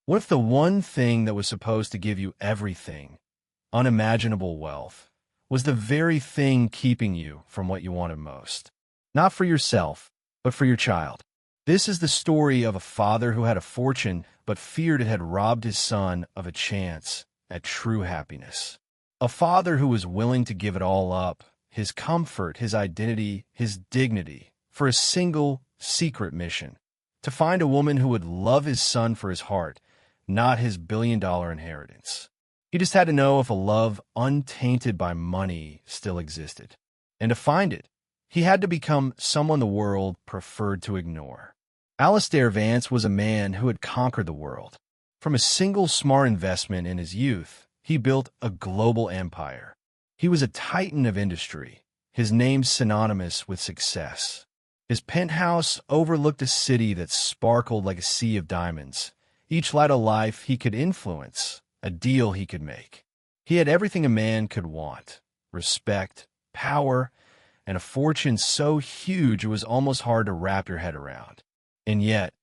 What if the one thing that was supposed to give you everything, unimaginable wealth, was the very thing keeping you from what you wanted most? Not for yourself, but for your child. This is the story of a father who had a fortune but feared it had robbed his son of a chance at true happiness. A father who was willing to give it all up, his comfort, his identity, his dignity, for a single, secret mission: to find a woman who would love his son for his heart, not his billion-dollar inheritance. He just had to know if a love untainted by money still existed. And to find it, he had to become someone the world preferred to ignore. Alistar Vance was a man who had conquered the world. From a single smart investment in his youth, he built a global empire. He was a titan of industry, his name synonymous with success. His penthouse overlooked a city that sparkled like a sea of diamonds. Each led a life he could influence, a deal he could make. He had everything a man could want: respect, power, and a fortune so huge it was almost hard to wrap your head around. And yet,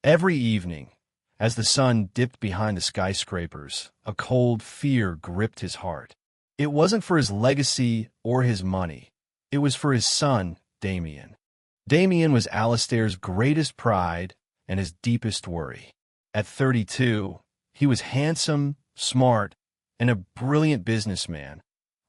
every evening, as the sun dipped behind the skyscrapers, a cold fear gripped his heart. It wasn't for his legacy or his money. It was for his son, Damien. Damien was Alistar's greatest pride and his deepest worry. At 32, he was handsome, smart, and a brilliant businessman,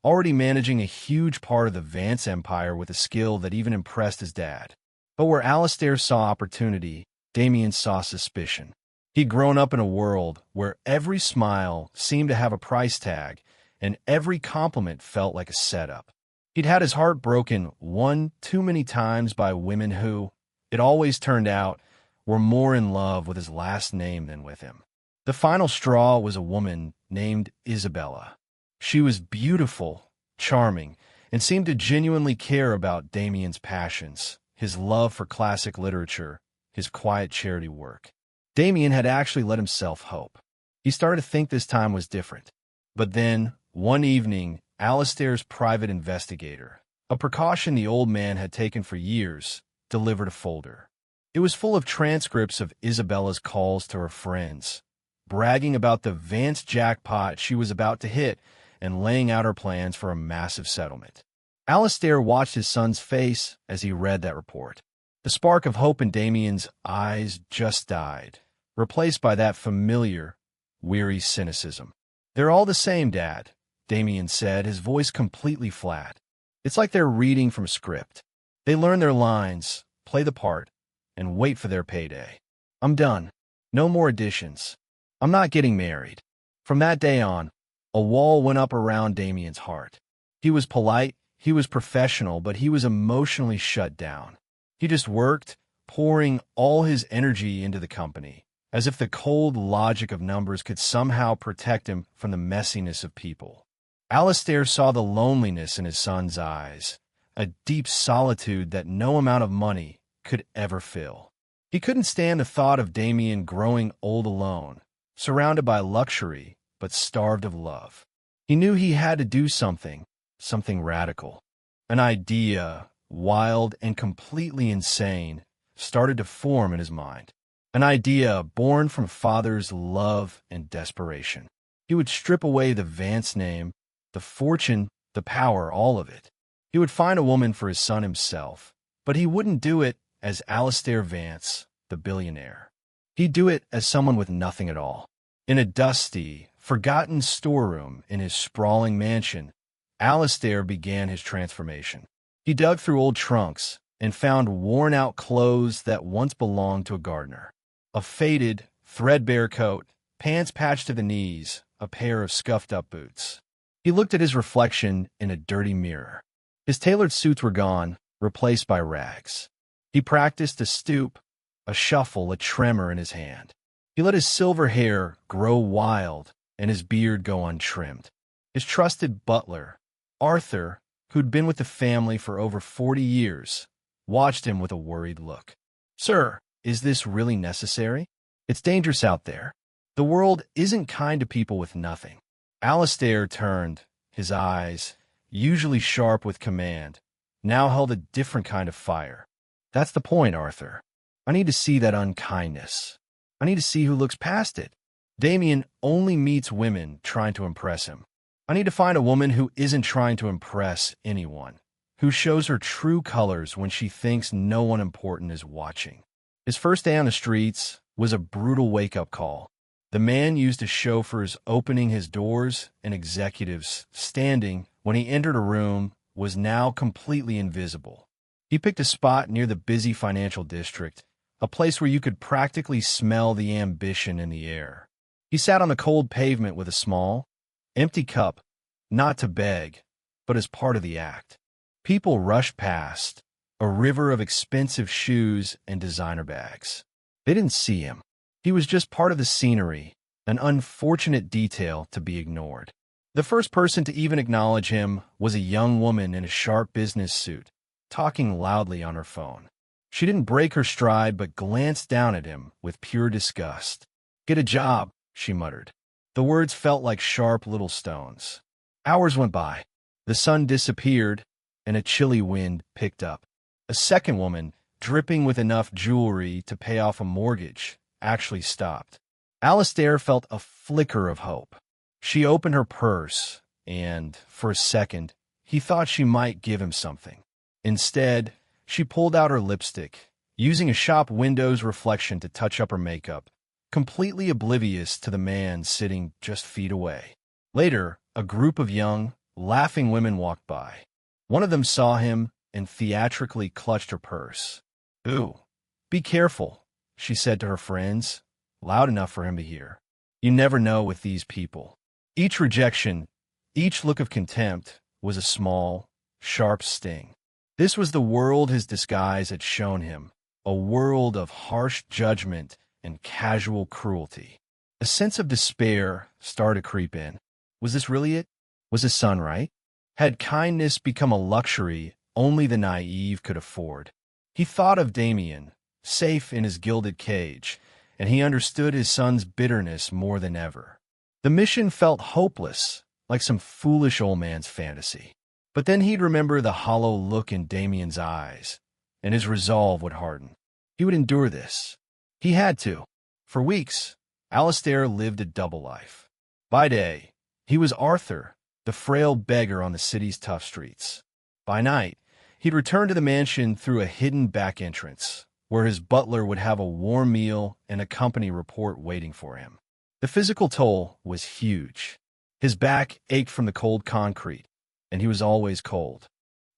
already managing a huge part of the Vance empire with a skill that even impressed his dad. But where Alistar saw opportunity, Damien saw suspicion. He'd grown up in a world where every smile seemed to have a price tag, and every compliment felt like a setup. He'd had his heart broken one too many times by women who, it always turned out, were more in love with his last name than with him. The final straw was a woman named Isabella. She was beautiful, charming, and seemed to genuinely care about Damien's passions, his love for classic literature, his quiet charity work. Damien had actually let himself hope. He started to think this time was different. But then, one evening, Alistar's private investigator, a precaution the old man had taken for years, delivered a folder. It was full of transcripts of Isabella's calls to her friends, bragging about the Vance jackpot she was about to hit and laying out her plans for a massive settlement. Alistar watched his son's face as he read that report. The spark of hope in Damien's eyes just died, replaced by that familiar, weary cynicism. "They're all the same, Dad," Damien said, his voice completely flat. "It's like they're reading from a script. They learn their lines, play the part, and wait for their payday. I'm done. No more additions. I'm not getting married." From that day on, a wall went up around Damien's heart. He was polite, he was professional, but he was emotionally shut down. He just worked, pouring all his energy into the company, as if the cold logic of numbers could somehow protect him from the messiness of people. Alistar saw the loneliness in his son's eyes, a deep solitude that no amount of money could ever fill. He couldn't stand the thought of Damien growing old alone, surrounded by luxury, but starved of love. He knew he had to do something radical. An idea, wild and completely insane, started to form in his mind. An idea born from father's love and desperation. He would strip away the Vance name, the fortune, the power, all of it. He would find a woman for his son himself, but he wouldn't do it as Alistar Vance, the billionaire. He'd do it as someone with nothing at all. In a dusty, forgotten storeroom in his sprawling mansion, Alistar began his transformation. He dug through old trunks and found worn-out clothes that once belonged to a gardener. A faded, threadbare coat, pants patched to the knees, a pair of scuffed-up boots. He looked at his reflection in a dirty mirror. His tailored suits were gone, replaced by rags. He practiced a stoop, a shuffle, a tremor in his hand. He let his silver hair grow wild and his beard go untrimmed. His trusted butler, Arthur, who'd been with the family for over 40 years, watched him with a worried look. "Sir, is this really necessary? It's dangerous out there. The world isn't kind to people with nothing." Alistar turned, his eyes, usually sharp with command, now held a different kind of fire. "That's the point, Arthur. I need to see that unkindness. I need to see who looks past it. Damien only meets women trying to impress him. I need to find a woman who isn't trying to impress anyone, who shows her true colors when she thinks no one important is watching. His first day on the streets was a brutal wake-up call. The man used to chauffeurs opening his doors and executives standing when he entered a room was now completely invisible. He picked a spot near the busy financial district, a place where you could practically smell the ambition in the air. He sat on the cold pavement with a small, empty cup, not to beg, but as part of the act. People rushed past, a river of expensive shoes and designer bags. They didn't see him. He was just part of the scenery, an unfortunate detail to be ignored. The first person to even acknowledge him was a young woman in a sharp business suit, talking loudly on her phone. She didn't break her stride but glanced down at him with pure disgust. "Get a job," she muttered. The words felt like sharp little stones. Hours went by. The sun disappeared, and a chilly wind picked up. A second woman, dripping with enough jewelry to pay off a mortgage, actually stopped. Alistar felt a flicker of hope. She opened her purse, and, for a second, he thought she might give him something. Instead, she pulled out her lipstick, using a shop window's reflection to touch up her makeup, completely oblivious to the man sitting just feet away. Later, a group of young, laughing women walked by. One of them saw him and theatrically clutched her purse. "Ooh, be careful," she said to her friends, loud enough for him to hear. You never know with these people. Each rejection, each look of contempt, was a small, sharp sting. This was the world his disguise had shown him, a world of harsh judgment and casual cruelty. A sense of despair started to creep in. Was this really it? Was his son right? Had kindness become a luxury only the naive could afford? He thought of Damien, safe in his gilded cage, and he understood his son's bitterness more than ever. The mission felt hopeless, like some foolish old man's fantasy. But then he'd remember the hollow look in Damien's eyes, and his resolve would harden. He would endure this. He had to. For weeks, Alistar lived a double life. By day, he was Arthur, the frail beggar on the city's tough streets. By night, he'd return to the mansion through a hidden back entrance, where his butler would have a warm meal and a company report waiting for him. The physical toll was huge. His back ached from the cold concrete, and he was always cold.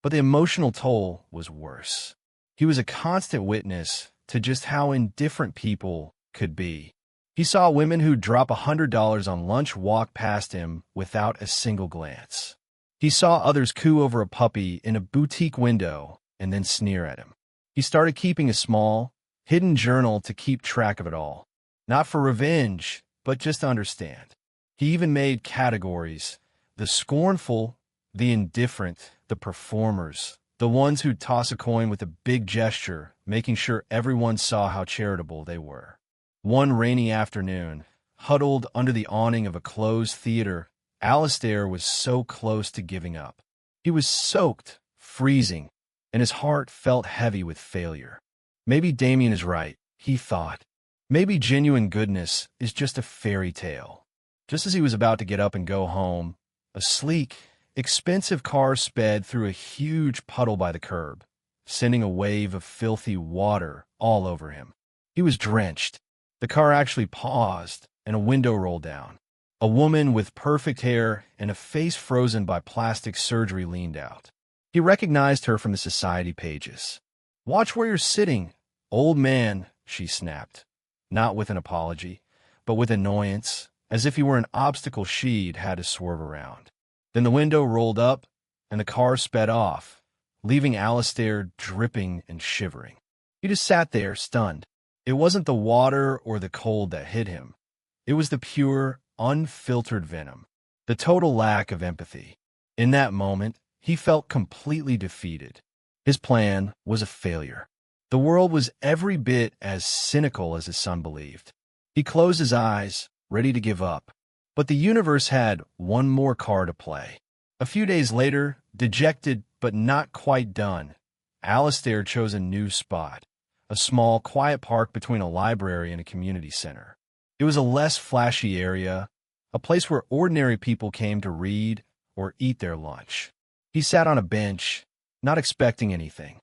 But the emotional toll was worse. He was a constant witness to just how indifferent people could be. He saw women who'd drop $100 on lunch walk past him without a single glance. He saw others coo over a puppy in a boutique window and then sneer at him. He started keeping a small, hidden journal to keep track of it all. Not for revenge, but just to understand. He even made categories: the scornful, the indifferent, the performers, the ones who'd toss a coin with a big gesture, making sure everyone saw how charitable they were. One rainy afternoon, huddled under the awning of a closed theater, Alistar was so close to giving up. He was soaked, freezing, and his heart felt heavy with failure. Maybe Damien is right, he thought. Maybe genuine goodness is just a fairy tale. Just as he was about to get up and go home, a sleek, expensive car sped through a huge puddle by the curb, sending a wave of filthy water all over him. He was drenched. The car actually paused, and a window rolled down. A woman with perfect hair and a face frozen by plastic surgery leaned out. He recognized her from the society pages. "Watch where you're sitting, old man," she snapped, not with an apology, but with annoyance, as if he were an obstacle she'd had to swerve around. Then the window rolled up, and the car sped off, leaving Alistar dripping and shivering. He just sat there, stunned. It wasn't the water or the cold that hit him. It was the pure, unfiltered venom, the total lack of empathy. In that moment, he felt completely defeated. His plan was a failure. The world was every bit as cynical as his son believed. He closed his eyes, ready to give up. But the universe had one more card to play. A few days later, dejected but not quite done, Alistar chose a new spot, a small, quiet park between a library and a community center. It was a less flashy area, a place where ordinary people came to read or eat their lunch. He sat on a bench, not expecting anything,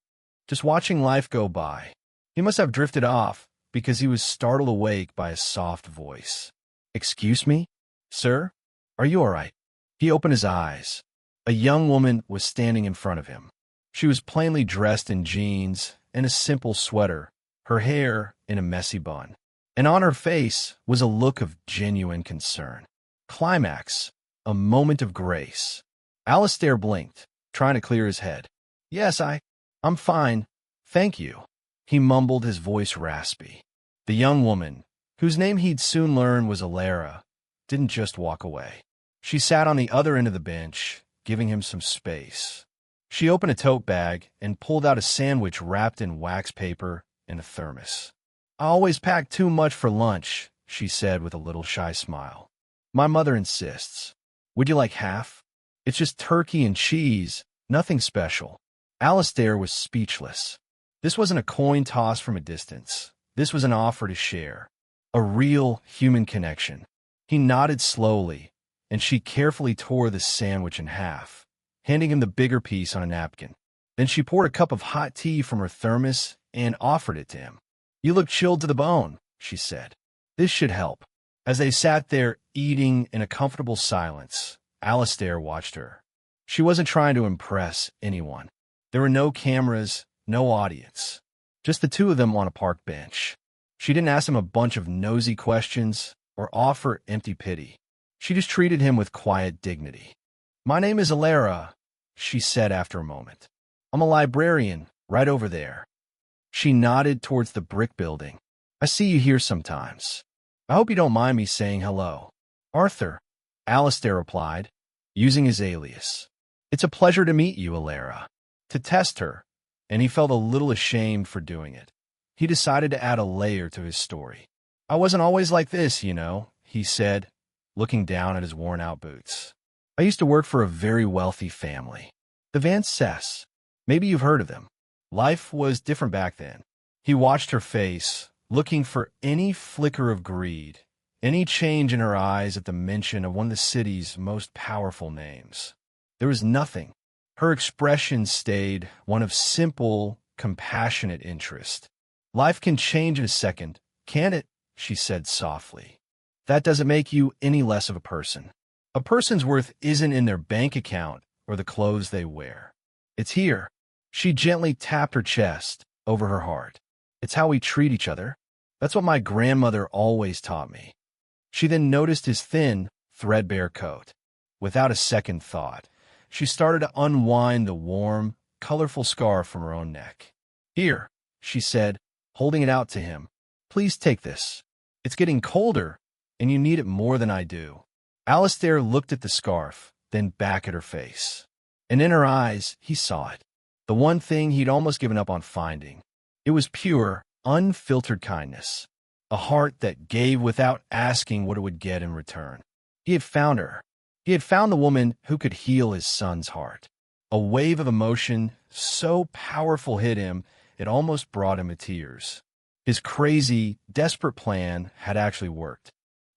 just watching life go by. He must have drifted off because he was startled awake by a soft voice. "Excuse me, sir? Are you all right?" He opened his eyes. A young woman was standing in front of him. She was plainly dressed in jeans and a simple sweater, her hair in a messy bun. And on her face was a look of genuine concern. Climax, a moment of grace. Alistar blinked, trying to clear his head. "Yes, I'm fine. Thank you." He mumbled, his voice raspy. The young woman, whose name he'd soon learn was Alistar, didn't just walk away. She sat on the other end of the bench, giving him some space. She opened a tote bag and pulled out a sandwich wrapped in wax paper and a thermos. "I always pack too much for lunch," she said with a little shy smile. "My mother insists. Would you like half? It's just turkey and cheese, nothing special." Alistar was speechless. This wasn't a coin toss from a distance. This was an offer to share. A real human connection. He nodded slowly, and she carefully tore the sandwich in half, handing him the bigger piece on a napkin. Then she poured a cup of hot tea from her thermos and offered it to him. "You look chilled to the bone," she said. "This should help." As they sat there eating in a comfortable silence, Alistar watched her. She wasn't trying to impress anyone. There were no cameras, no audience. Just the two of them on a park bench. She didn't ask him a bunch of nosy questions or offer empty pity. She just treated him with quiet dignity. "My name is Alistar," she said after a moment. "I'm a librarian, right over there." She nodded towards the brick building. "I see you here sometimes. I hope you don't mind me saying hello." "Arthur," Alistar replied, using his alias. "It's a pleasure to meet you, Alistar." To test her, and he felt a little ashamed for doing it. He decided to add a layer to his story. "I wasn't always like this, you know," he said, looking down at his worn-out boots. "I used to work for a very wealthy family. The Van Cess. Maybe you've heard of them. Life was different back then." He watched her face, looking for any flicker of greed, any change in her eyes at the mention of one of the city's most powerful names. There was nothing. Her expression stayed one of simple, compassionate interest. "Life can change in a second, can't it?" she said softly. "That doesn't make you any less of a person. A person's worth isn't in their bank account or the clothes they wear. It's here." She gently tapped her chest over her heart. "It's how we treat each other. That's what my grandmother always taught me." She then noticed his thin, threadbare coat. Without a second thought, she started to unwind the warm, colorful scarf from her own neck. "Here," she said, holding it out to him. "Please take this. It's getting colder, and you need it more than I do." Alistar looked at the scarf, then back at her face. And in her eyes, he saw it. The one thing he'd almost given up on finding. It was pure, unfiltered kindness. A heart that gave without asking what it would get in return. He had found her. He had found the woman who could heal his son's heart. A wave of emotion so powerful hit him, it almost brought him to tears. His crazy, desperate plan had actually worked.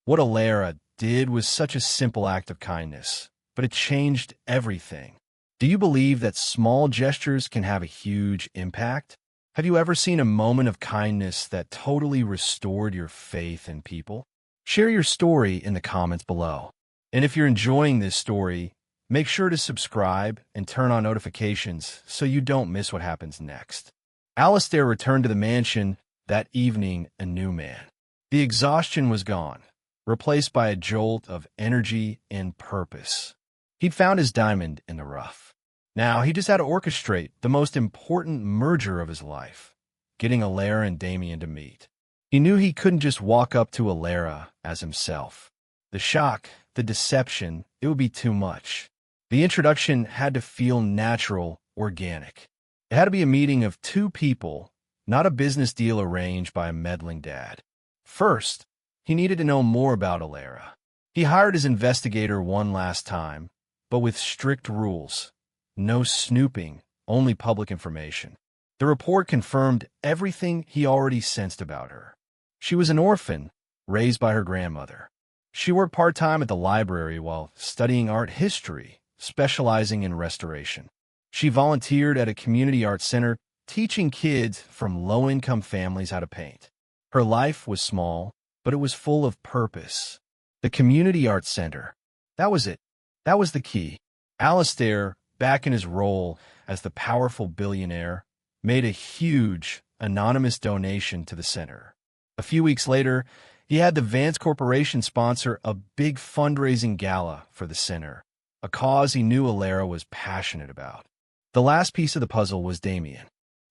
What Alistar did was such a simple act of kindness, but it changed everything. Do you believe that small gestures can have a huge impact? Have you ever seen a moment of kindness that totally restored your faith in people? Share your story in the comments below. And if you're enjoying this story, make sure to subscribe and turn on notifications so you don't miss what happens next. Alistar returned to the mansion that evening a new man. The exhaustion was gone, replaced by a jolt of energy and purpose. He'd found his diamond in the rough. Now he just had to orchestrate the most important merger of his life, getting Alistar and Damien to meet. He knew he couldn't just walk up to Alistar as himself. The shock, the deception, it would be too much. The introduction had to feel natural, organic. It had to be a meeting of two people, not a business deal arranged by a meddling dad. First, he needed to know more about Alistar. He hired his investigator one last time, but with strict rules. No snooping, only public information. The report confirmed everything he already sensed about her. She was an orphan, raised by her grandmother. She worked part-time at the library while studying art history, specializing in restoration. She volunteered at a community art center, teaching kids from low-income families how to paint. Her life was small, but it was full of purpose. The community art center. That was it. That was the key. Alistar, back in his role as the powerful billionaire, made a huge, anonymous donation to the center. A few weeks later, he had the Vance Corporation sponsor a big fundraising gala for the center, a cause he knew Alistar was passionate about. The last piece of the puzzle was Damien.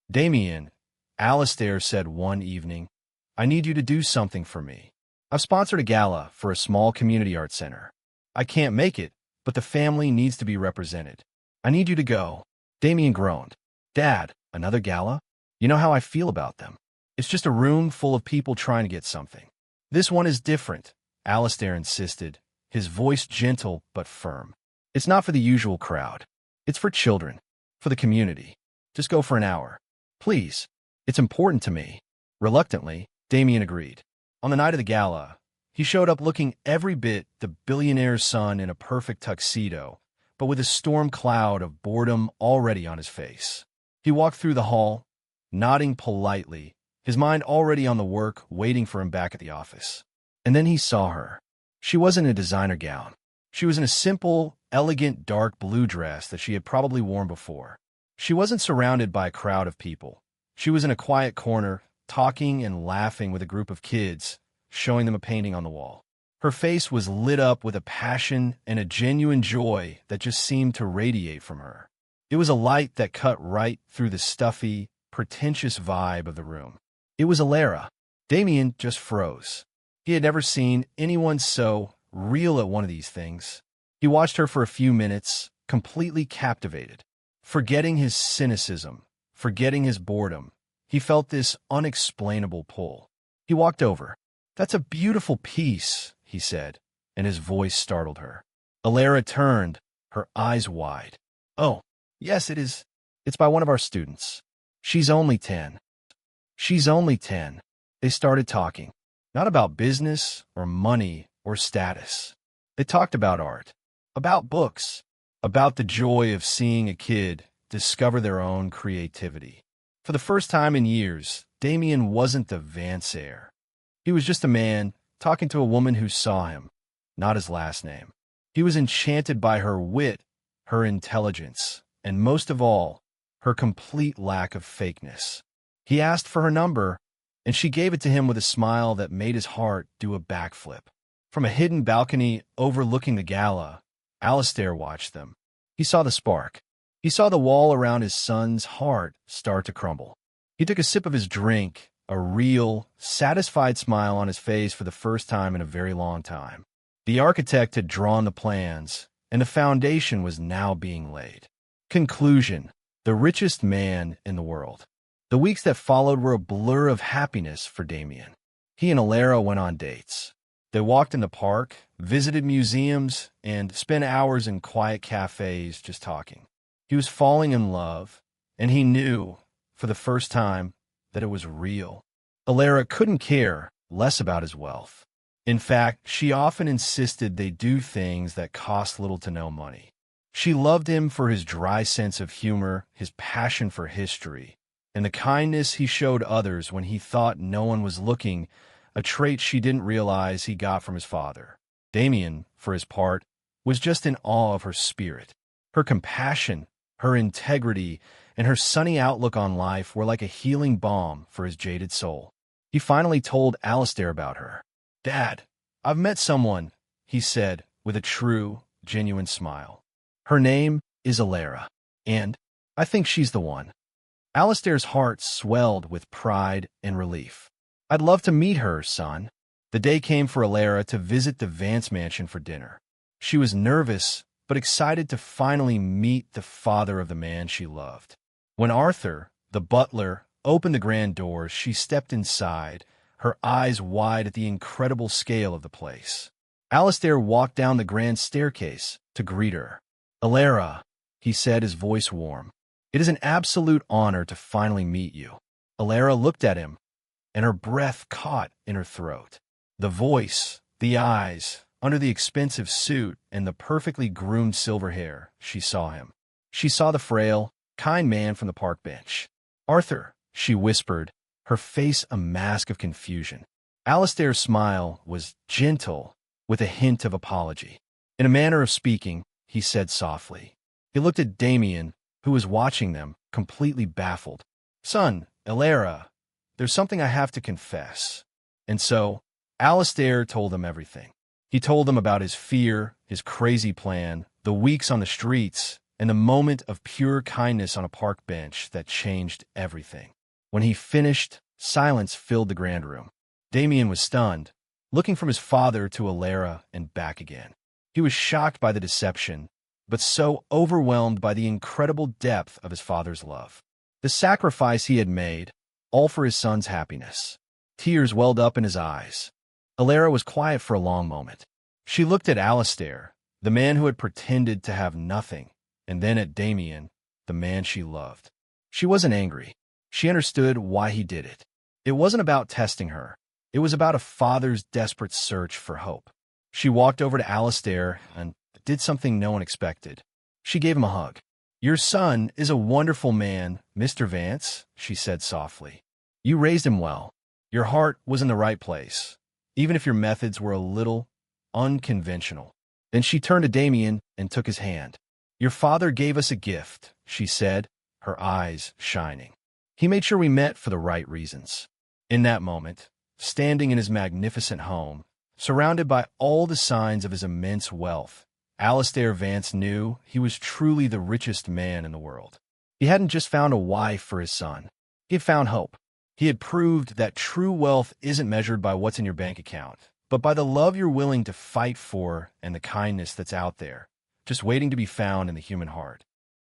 Damien, Alistar said one evening, "I need you to do something for me. I've sponsored a gala for a small community art center. I can't make it, but the family needs to be represented. I need you to go." Damien groaned. "Dad, another gala? You know how I feel about them. It's just a room full of people trying to get something." "This one is different," Alistar insisted, his voice gentle but firm. "It's not for the usual crowd. It's for children, for the community. Just go for an hour. Please. It's important to me." Reluctantly, Damien agreed. On the night of the gala, he showed up looking every bit the billionaire's son in a perfect tuxedo, but with a storm cloud of boredom already on his face. He walked through the hall, nodding politely, his mind already on the work waiting for him back at the office. And then he saw her. She wasn't in a designer gown. She was in a simple, elegant dark blue dress that she had probably worn before. She wasn't surrounded by a crowd of people. She was in a quiet corner, talking and laughing with a group of kids, showing them a painting on the wall. Her face was lit up with a passion and a genuine joy that just seemed to radiate from her. It was a light that cut right through the stuffy, pretentious vibe of the room. It was Alistar. Damien just froze. He had never seen anyone so real at one of these things. He watched her for a few minutes, completely captivated. Forgetting his cynicism, forgetting his boredom, he felt this unexplainable pull. He walked over. "That's a beautiful piece," he said, and his voice startled her. Alistar turned, her eyes wide. "Oh, yes, it is. It's by one of our students. She's only 10. She's only 10. They started talking. Not about business or money or status. They talked about art, about books, about the joy of seeing a kid discover their own creativity. For the first time in years, Damien wasn't the Vance heir. He was just a man talking to a woman who saw him, not his last name. He was enchanted by her wit, her intelligence, and most of all, her complete lack of fakeness. He asked for her number, and she gave it to him with a smile that made his heart do a backflip. From a hidden balcony overlooking the gala, Alistar watched them. He saw the spark. He saw the wall around his son's heart start to crumble. He took a sip of his drink, a real, satisfied smile on his face for the first time in a very long time. The architect had drawn the plans, and the foundation was now being laid. Conclusion: the richest man in the world. The weeks that followed were a blur of happiness for Damien. He and Alistar went on dates. They walked in the park, visited museums, and spent hours in quiet cafes just talking. He was falling in love, and he knew, for the first time, that it was real. Alistar couldn't care less about his wealth. In fact, she often insisted they do things that cost little to no money. She loved him for his dry sense of humor, his passion for history, and the kindness he showed others when he thought no one was looking, a trait she didn't realize he got from his father. Damien, for his part, was just in awe of her spirit. Her compassion, her integrity, and her sunny outlook on life were like a healing balm for his jaded soul. He finally told Alistar about her. "Dad, I've met someone," he said with a true, genuine smile. "Her name is Alistar, and I think she's the one." Alistar's heart swelled with pride and relief. "I'd love to meet her, son." The day came for Alistar to visit the Vance mansion for dinner. She was nervous, but excited to finally meet the father of the man she loved. When Arthur, the butler, opened the grand doors, she stepped inside, her eyes wide at the incredible scale of the place. Alistar walked down the grand staircase to greet her. "Alistar," he said, his voice warm, "it is an absolute honor to finally meet you." Alistar looked at him, and her breath caught in her throat. The voice, the eyes, under the expensive suit and the perfectly groomed silver hair, she saw him. She saw the frail, kind man from the park bench. "Arthur," she whispered, her face a mask of confusion. Alistar's smile was gentle, with a hint of apology. In a manner of speaking, he said softly. He looked at Damien, who was watching them, completely baffled. "Son, Elara, there's something I have to confess." And so, Alistar told them everything. He told them about his fear, his crazy plan, the weeks on the streets, and the moment of pure kindness on a park bench that changed everything. When he finished, silence filled the grand room. Damien was stunned, looking from his father to Elara and back again. He was shocked by the deception, but so overwhelmed by the incredible depth of his father's love. The sacrifice he had made, all for his son's happiness. Tears welled up in his eyes. Elara was quiet for a long moment. She looked at Alistar, the man who had pretended to have nothing, and then at Damien, the man she loved. She wasn't angry. She understood why he did it. It wasn't about testing her. It was about a father's desperate search for hope. She walked over to Alistar and did something no one expected. She gave him a hug. "Your son is a wonderful man, Mr. Vance," she said softly. "You raised him well. Your heart was in the right place, even if your methods were a little unconventional." Then she turned to Damien and took his hand. "Your father gave us a gift," she said, her eyes shining. "He made sure we met for the right reasons." In that moment, standing in his magnificent home, surrounded by all the signs of his immense wealth, Alistar Vance knew he was truly the richest man in the world. He hadn't just found a wife for his son. He had found hope. He had proved that true wealth isn't measured by what's in your bank account, but by the love you're willing to fight for and the kindness that's out there, just waiting to be found in the human heart.